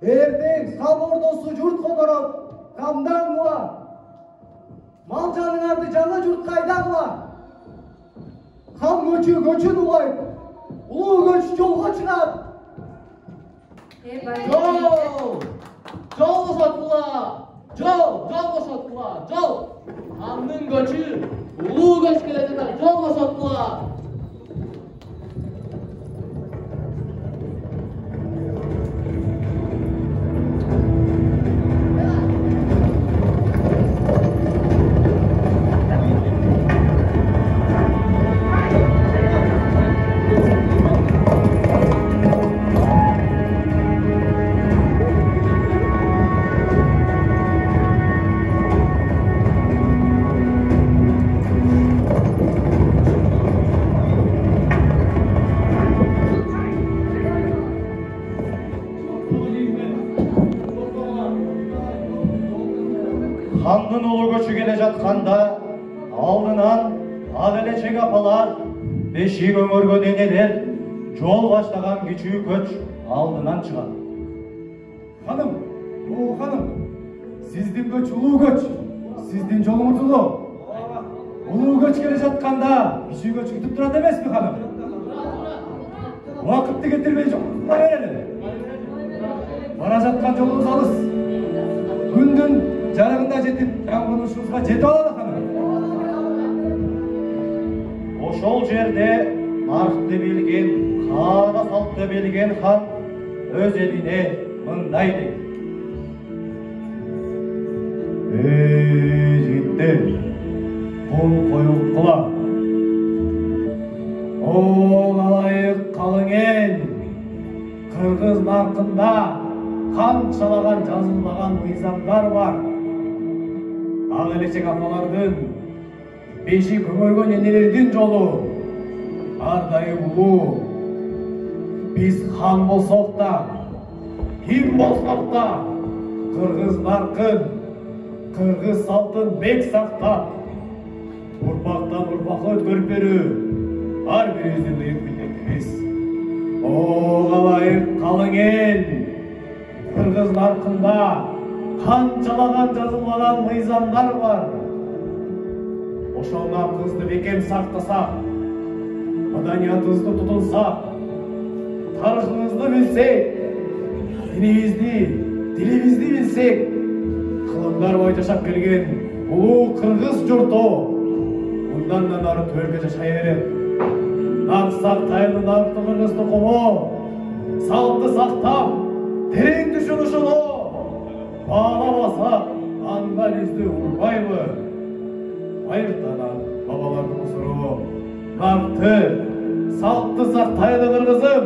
Эртең сап ордосу журт котороп, камдан була. Мал жаныңарды жаңа журт кайда була. Хан көчү көчүн улайт. Улуу көч жолго чыгат. Жол босотула. Жол босотула. Жол. Ханның көчү, улуу көч келе жатат. Жол босотула. Ханның улу көчү келе жатканда алдынан Аделечек апалар, бешик өңөргөн энелер, жол баштаган кичүү көч алдынан чыгат. Ханым, ханым, сиздин көч улуу көч, сиздин жолуңуз улуу. Улуу көч келе жатканда кичүү көч күтүп турат эмеспи, ханым? Убакытты кетирбей жолуңузга берели. Бара жаткан жолуңуз алыс. Күндүн жарыгында жетип, жангынышыбызга жетип алалы, ханым. Ошол жерде наркты билген, каада салтты билген хан өз элине мындай дейт. Жигиттер, кол коюп кыла. О, калайык калың эл, кыргыз наркында канчалаган жазылмаган мыйзамдар бар. Аделечек апалардын, бешик өңөргөн энелердин жолу ардайым улуу. Биз хан болсок да, ким болсок да, кыргыз наркын, кыргыз салтын бек сактап, урпактан урпакка өткөрүп берүү ар бирибиздин ыйык милдетибиз. О, калайык калың эл, кыргыз наркында канчалаган жазылмаган мыйзамдар бар. Ошол наркыбызды бекем сактасак, маданиятыбызды тутунсак, тарыхыбызды билсек, дилибизди билсек, кылымдар бою жашап келген улуу кыргыз журту мындан да нары төргө жашай берет. Нарк сактайлы наркты кыргыз тукуму, салтты сактап, терең түшүнүшүнү баалабаса, анда бизди урбайбы? Байыртанан бабалардын суроо, наркты, салтты сактайлы кыргызым.